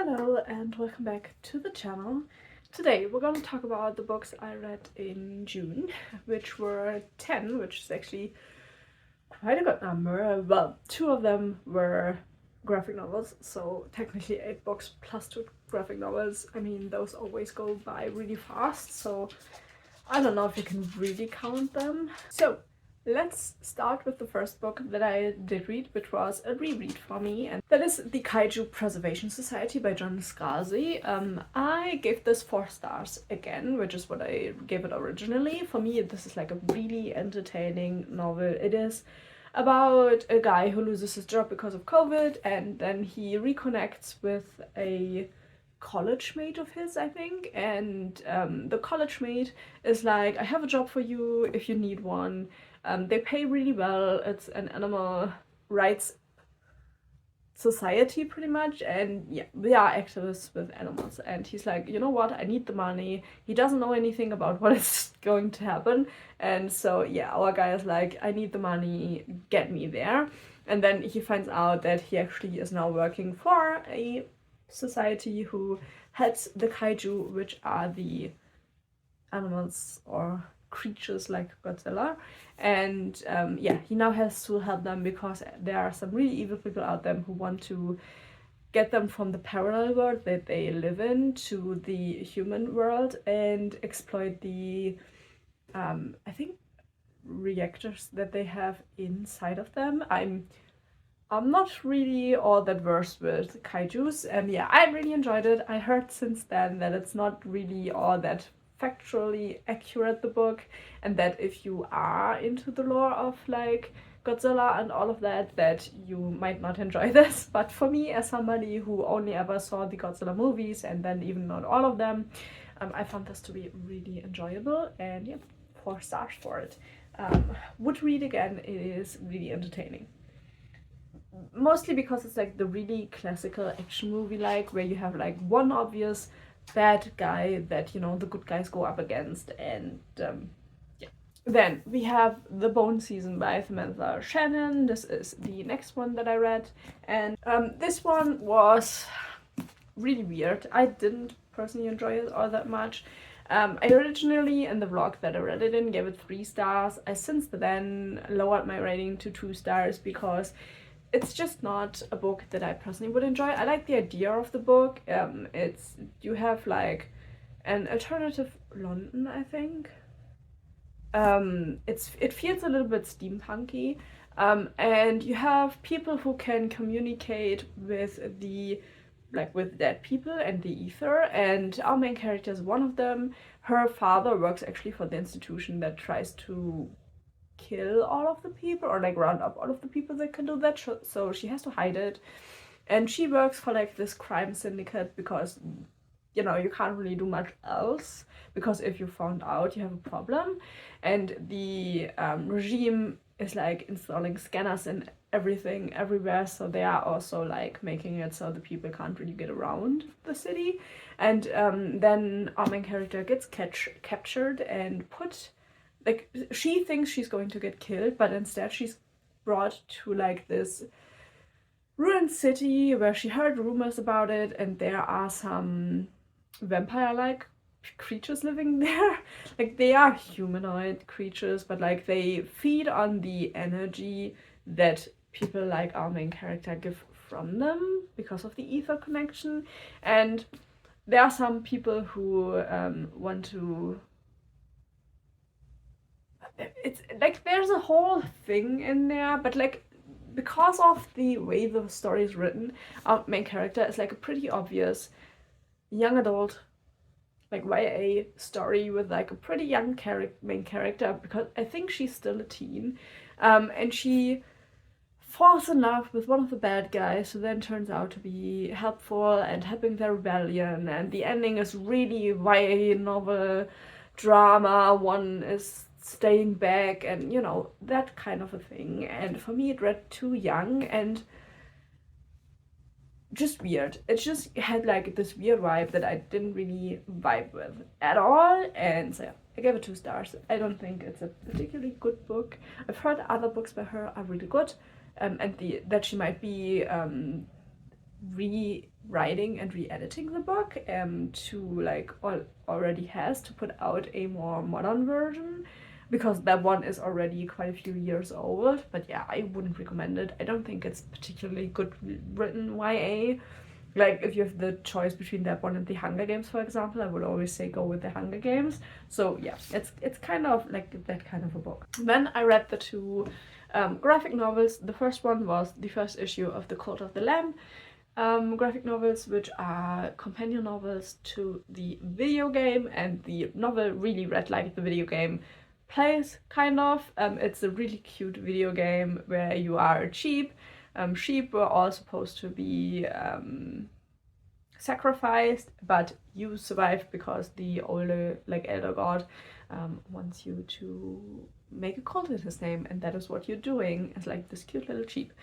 Hello and welcome back to the channel. Today we're going to talk about the books I read in June, which were 10, which is actually quite a good number. Well, 2 of them were graphic novels, so technically 8 books plus 2 graphic novels. I mean, those always go by really fast, so I don't know if you can really count them. So let's start with the first book that I did read, which was a reread for me, and that is The Kaiju Preservation Society by John Scalzi. I gave this 4 stars again, which is what I gave it originally. For me, this is like a really entertaining novel. It is about a guy who loses his job because of COVID, and then he reconnects with a college mate of his, I think, and the college mate is like, I have a job for you if you need one. They pay really well. It's an animal rights society pretty much, and yeah, they are activists with animals. And he's like, you know what, I need the money. He doesn't know anything about what is going to happen, and so yeah, our guy is like, I need the money, get me there. And then he finds out that he actually is now working for a society who helps the kaiju, which are the animals or creatures like Godzilla. And yeah, he now has to help them because there are some really evil people out there who want to get them from the parallel world that they live in to the human world and exploit the I think reactors that they have inside of them. I'm not really all that versed with kaijus, and yeah, I really enjoyed it. I heard since then that it's not really all that factually accurate, the book, and that if you are into the lore of like Godzilla and all of that, that you might not enjoy this. But for me, as somebody who only ever saw the Godzilla movies and then even not all of them, I found this to be really enjoyable, and yeah, 4 stars for it. Would read again. It is really entertaining. Mostly because it's like the really classical action movie, like where you have like one obvious bad guy that, you know, the good guys go up against, and yeah. Then we have The Bone Season by Samantha Shannon. This is the next one that I read, and this one was really weird. I didn't personally enjoy it all that much. I originally, in the vlog that I read it in, gave it 3 stars. I since then lowered my rating to 2 stars because it's just not a book that I personally would enjoy. I like the idea of the book. You have like an alternative London, I think. It feels a little bit steampunky, and you have people who can communicate with with dead people and the ether, and our main character is one of them. Her father works actually for the institution that tries to kill all of the people, or like round up all of the people that can do that, so she has to hide it. And she works for like this crime syndicate because, you know, you can't really do much else, because if you found out, you have a problem. And the regime is like installing scanners and everything everywhere, so they are also like making it so the people can't really get around the city. And then our main character gets captured and put, like, she thinks she's going to get killed, but instead she's brought to like this ruined city where she heard rumors about it, and there are some vampire-like creatures living there. Like, they are humanoid creatures, but like they feed on the energy that people like our main character give from them because of the ether connection. And there are some people who want to, it's like there's a whole thing in there, but like because of the way the story is written, our main character is like a pretty obvious young adult, like YA story with like a pretty young main character, because I think she's still a teen, and she falls in love with one of the bad guys, who then turns out to be helpful and helping their rebellion, and the ending is really YA novel drama. One is staying back, and you know, that kind of a thing. And for me, it read too young and just weird. It just had like this weird vibe that I didn't really vibe with at all. And so yeah, I gave it 2 stars. I don't think it's a particularly good book. I've heard other books by her are really good, and that she might be writing and re-editing the book to like already has to put out a more modern version, because that one is already quite a few years old. But yeah, I wouldn't recommend it. I don't think it's particularly good written YA. Like, if you have the choice between that one and the Hunger Games, for example, I would always say go with the Hunger Games. So yeah, it's kind of like that kind of a book. Then I read the two graphic novels. The first one was the first issue of The Cult of the Lamb graphic novels, which are companion novels to the video game, and the novel really read like the video game plays, kind of. It's a really cute video game where you are a sheep. Sheep were all supposed to be sacrificed, but you survived because the elder god wants you to make a cult in his name, and that is what you're doing as like this cute little sheep.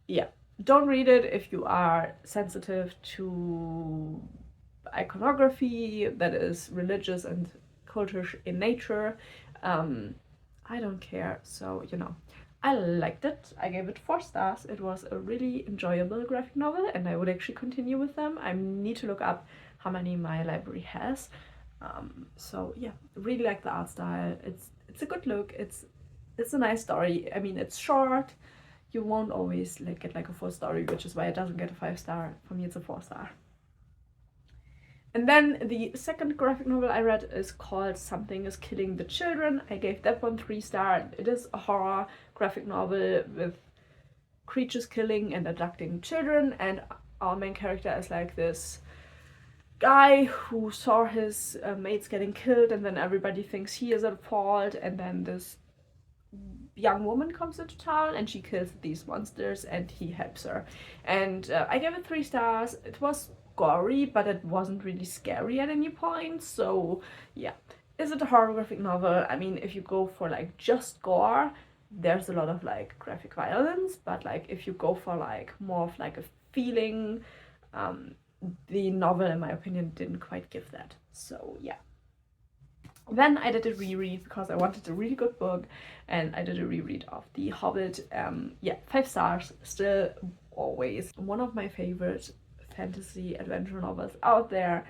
Yeah, don't read it if you are sensitive to iconography that is religious and cultish in nature. I don't care, so you know. I liked it. I gave it 4 stars. It was a really enjoyable graphic novel, and I would actually continue with them. I need to look up how many my library has. So yeah, really like the art style. It's a good look. It's a nice story. I mean, it's short. You won't always like get like a full story, which is why it doesn't get a 5 star. For me, it's a 4 star. And then the second graphic novel I read is called Something is Killing the Children. I gave that one 3 stars. It is a horror graphic novel with creatures killing and abducting children, and our main character is like this guy who saw his mates getting killed, and then everybody thinks he is at fault, and then this young woman comes into town and she kills these monsters and he helps her. And I gave it 3 stars. It was gory, but it wasn't really scary at any point. So yeah, is it a horror graphic novel? I mean, if you go for like just gore, there's a lot of like graphic violence, but like if you go for like more of like a feeling, the novel in my opinion didn't quite give that. So yeah. Then I did a reread because I wanted a really good book, and I did a reread of The Hobbit. Yeah, 5 stars, still always one of my favorite fantasy adventure novels out there.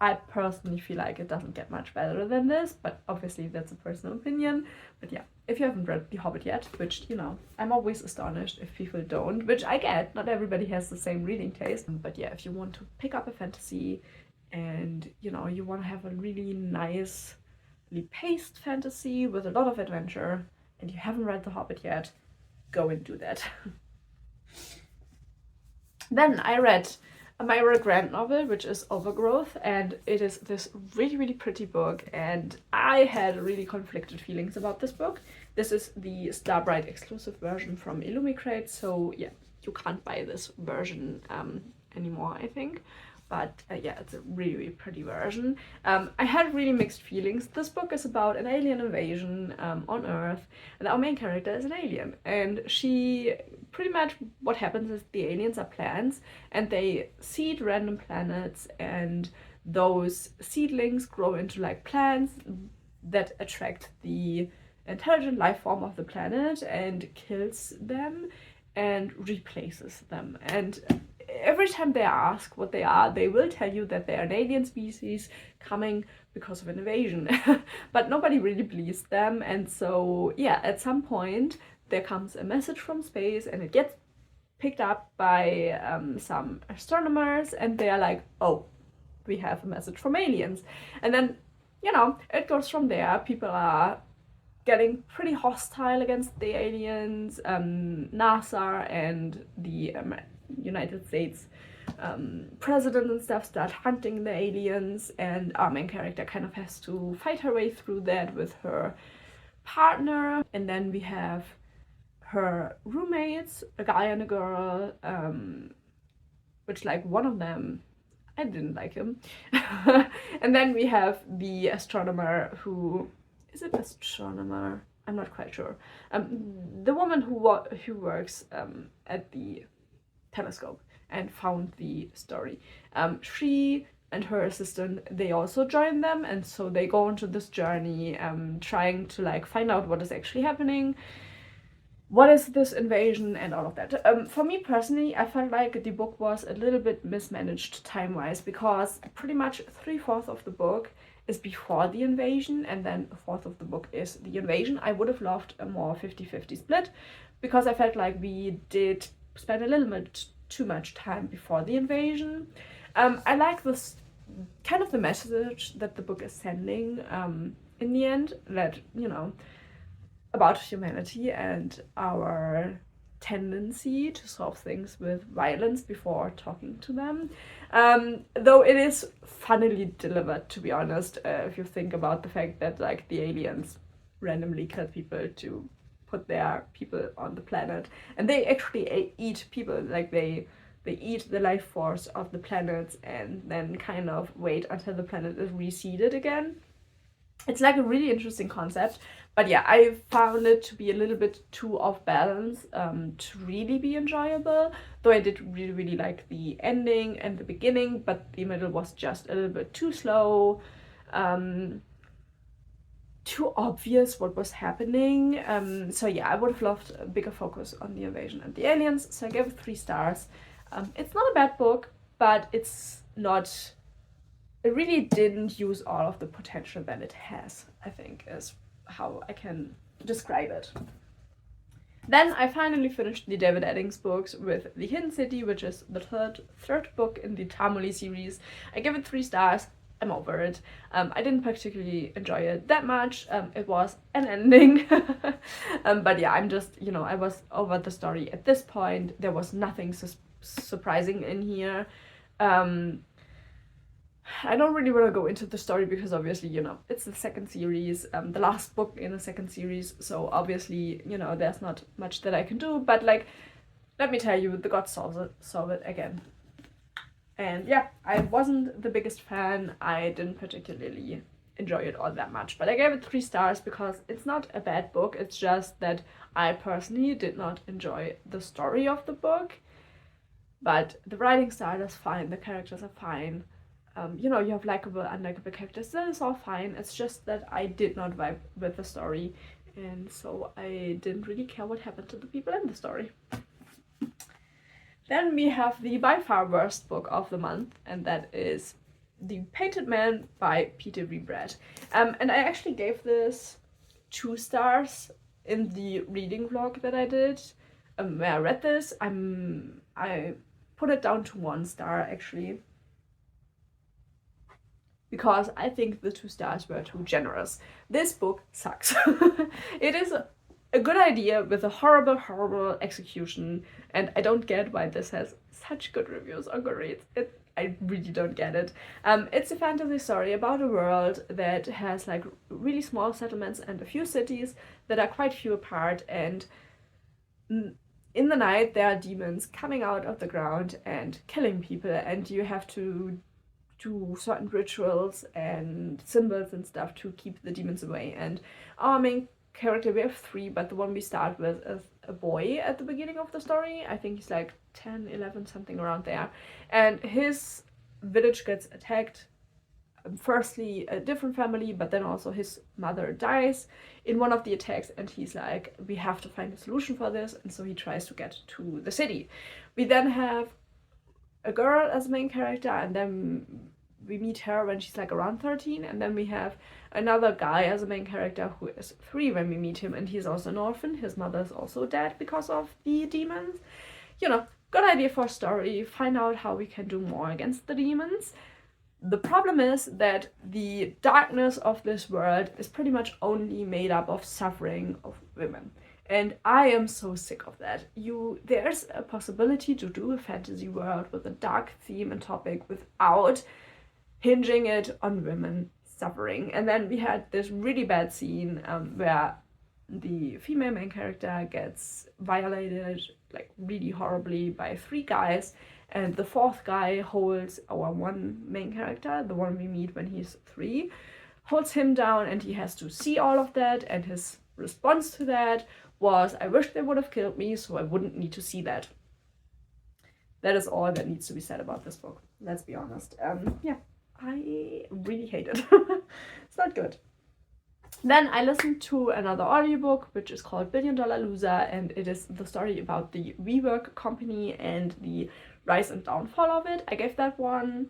I personally feel like it doesn't get much better than this, but obviously that's a personal opinion. But yeah, if you haven't read The Hobbit yet, which, you know, I'm always astonished if people don't, which I get, not everybody has the same reading taste. But yeah, if you want to pick up a fantasy and, you know, you want to have a really nicely paced fantasy with a lot of adventure, and you haven't read The Hobbit yet, go and do that. Then I read a Myra Grant novel, which is Overgrowth, and it is this really, really pretty book, and I had really conflicted feelings about this book. This is the Starbright exclusive version from Illumicrate, so yeah, you can't buy this version anymore, I think. But yeah, it's a really, really pretty version. I had really mixed feelings. This book is about an alien invasion on Earth, and our main character is an alien. And she, pretty much what happens is the aliens are plants, and they seed random planets, and those seedlings grow into like plants that attract the intelligent life form of the planet and kills them and replaces them. And every time they ask what they are, they will tell you that they are an alien species coming because of an invasion. But nobody really believes them, and so yeah, at some point there comes a message from space and it gets picked up by some astronomers, and they are like, oh, we have a message from aliens. And then, you know, it goes from there. People are getting pretty hostile against the aliens. NASA and the United States president and stuff start hunting the aliens, and our main character kind of has to fight her way through that with her partner. And then we have her roommates, a guy and a girl, which like one of them, I didn't like him. And then we have the astronomer who, is it astronomer? I'm not quite sure. The woman who works at the telescope and found the story. She and her assistant, they also join them, and so they go into this journey trying to like find out what is actually happening. what is this invasion and all of that. For me personally, I felt like the book was a little bit mismanaged time-wise, because pretty much 3/4 of the book is before the invasion, and then 1/4 of the book is the invasion. I would have loved a more 50-50 split, because I felt like we did spend a little bit too much time before the invasion. I like this kind of the message that the book is sending in the end, that, you know, about humanity and our tendency to solve things with violence before talking to them. Though it is funnily delivered, to be honest, if you think about the fact that like the aliens randomly kill people to put their people on the planet, and they actually eat people, like they eat the life force of the planets and then kind of wait until the planet is reseeded again. It's like a really interesting concept, but yeah, I found it to be a little bit too off balance to really be enjoyable. Though I did really like the ending and the beginning, but the middle was just a little bit too slow, too obvious what was happening. So yeah, I would have loved a bigger focus on the invasion and the aliens. So I gave it 3 stars. It's not a bad book, but it's not. It really didn't use all of the potential that it has, I think, is how I can describe it. Then I finally finished the David Eddings books with The Hidden City, which is the third book in the Tamuli series. I give it 3 stars. I'm over it. I didn't particularly enjoy it that much. It was an ending. But yeah, I'm just, you know, I was over the story at this point. There was nothing surprising in here. I don't really want to go into the story because obviously, you know, it's the second series, the last book in the second series, so obviously, you know, there's not much that I can do, but like, let me tell you, the gods solve it again. And yeah, I wasn't the biggest fan. I didn't particularly enjoy it all that much, but I gave it 3 stars because it's not a bad book. It's just that I personally did not enjoy the story of the book, but the writing style is fine, the characters are fine. You know, you have likable, unlikable characters, that is all fine. It's just that I did not vibe with the story, and so I didn't really care what happened to the people in the story. Then we have the by far worst book of the month, and that is The Painted Man by Peter V. Brett. And I actually gave this 2 stars in the reading vlog that I did. Where I read this, I put it down to 1 star actually, because I think the 2 stars were too generous. This book sucks. It is a good idea with a horrible execution, and I don't get why this has such good reviews on Goodreads. I really don't get it. It's a fantasy story about a world that has like really small settlements and a few cities that are quite few apart, and in the night there are demons coming out of the ground and killing people, and you have to do certain rituals and symbols and stuff to keep the demons away. And our main character, we have 3, but the one we start with is a boy at the beginning of the story. I think he's like 10, 11, something around there. And his village gets attacked. Firstly, a different family, but then also his mother dies in one of the attacks, and he's like, we have to find a solution for this, and so he tries to get to the city. We then have a girl as main character, and then we meet her when she's like around 13, and then we have another guy as a main character who is 3 when we meet him, and he's also an orphan. His mother is also dead because of the demons. You know, good idea for a story, find out how we can do more against the demons. The problem is that the darkness of this world is pretty much only made up of suffering of women. And I am so sick of that. There's a possibility to do a fantasy world with a dark theme and topic without hinging it on women suffering. And then we had this really bad scene where the female main character gets violated like really horribly by 3 guys, and the 4th guy holds our one main character, the one we meet when he's 3, holds him down, and he has to see all of that, and his response to that was, I wish they would have killed me so I wouldn't need to see that. That is all that needs to be said about this book, let's be honest. Yeah, I really hate it. It's not good. Then I listened to another audiobook, which is called Billion Dollar Loser, and it is the story about the WeWork company and the rise and downfall of it. I gave that one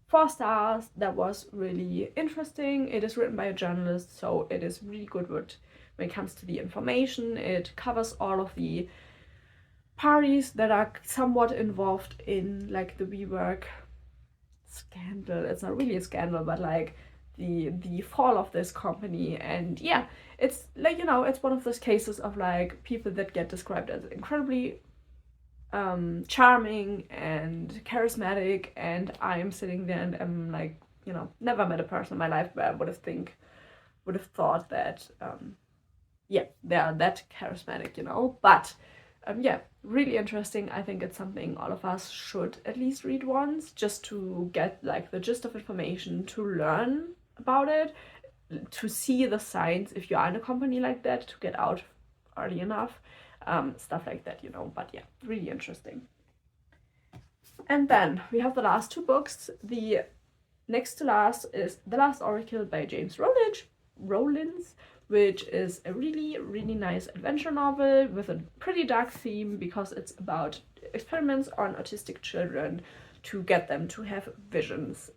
4 stars. That was really interesting. It is written by a journalist, so it is really good when it comes to the information. It covers all of the parties that are somewhat involved in like the WeWork scandal. It's not really a scandal, but like the fall of this company. And yeah, it's like, you know, it's one of those cases of like people that get described as incredibly charming and charismatic, and I'm sitting there and I'm like, you know, never met a person in my life where I would have thought that yeah, they are that charismatic, you know. But yeah, really interesting. I think it's something all of us should at least read once, just to get like the gist of information, to learn about it, to see the signs if you are in a company like that, to get out early enough, stuff like that, you know. But yeah, really interesting. And then we have the last 2 books. The next to last is The Last Oracle by James Rollins, which is a really, really nice adventure novel with a pretty dark theme, because it's about experiments on autistic children to get them to have visions,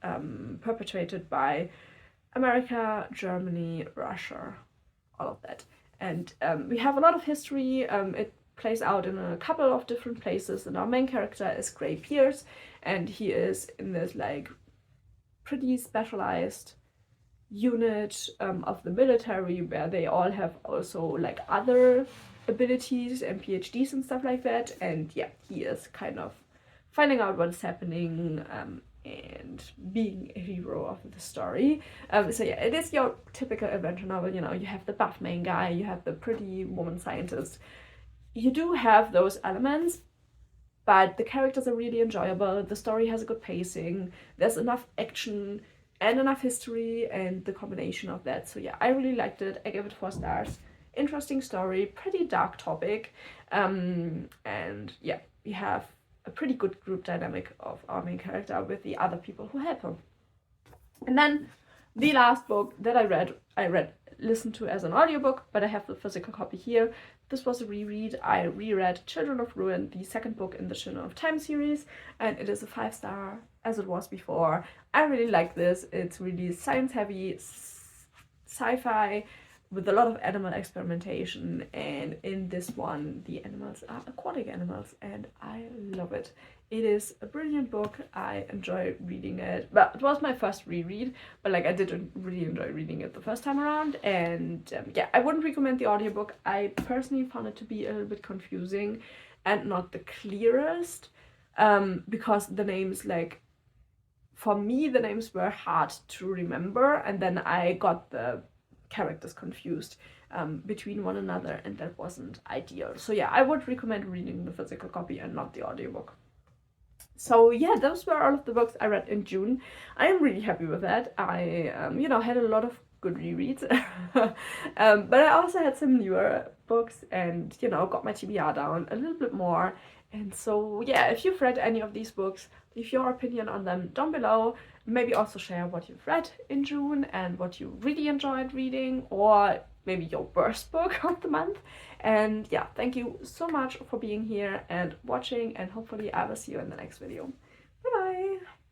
perpetrated by America, Germany, Russia, all of that. And we have a lot of history. It plays out in a couple of different places, and our main character is Gray Pierce, and he is in this like pretty specialized unit of the military, where they all have also like other abilities and PhDs and stuff like that. And yeah, he is kind of finding out what is happening, and being a hero of the story. So yeah, it is your typical adventure novel. You know, you have the buff main guy, you have the pretty woman scientist. You do have those elements, but the characters are really enjoyable. The story has a good pacing. There's enough action and enough history, and the combination of that. So yeah, I really liked it. I gave it 4 stars. Interesting story, pretty dark topic, and yeah, we have a pretty good group dynamic of our main character with the other people who help him. And then the last book that I listened to as an audiobook, but I have the physical copy here. This was a reread. I reread Children of Ruin, the second book in the Children of Time series, and it is a 5-star, as it was before. I really like this. It's really science heavy, sci-fi, with a lot of animal experimentation, and in this one the animals are aquatic animals, and I love it. It is a brilliant book. I enjoy reading it. But it was my first reread, but like I did really enjoy reading it the first time around. And yeah, I wouldn't recommend the audiobook. I personally found it to be a little bit confusing and not the clearest, because the names, like, for me the names were hard to remember, and then I got the characters confused between one another, and that wasn't ideal. So yeah, I would recommend reading the physical copy and not the audiobook. So yeah, those were all of the books I read in June. I am really happy with that. I had a lot of good rereads, but I also had some newer books, and got my TBR down a little bit more. And so yeah, if you've read any of these books, leave your opinion on them down below. Maybe also share what you've read in June and what you really enjoyed reading, or maybe your worst book of the month. And yeah, thank you so much for being here and watching, and hopefully I will see you in the next video.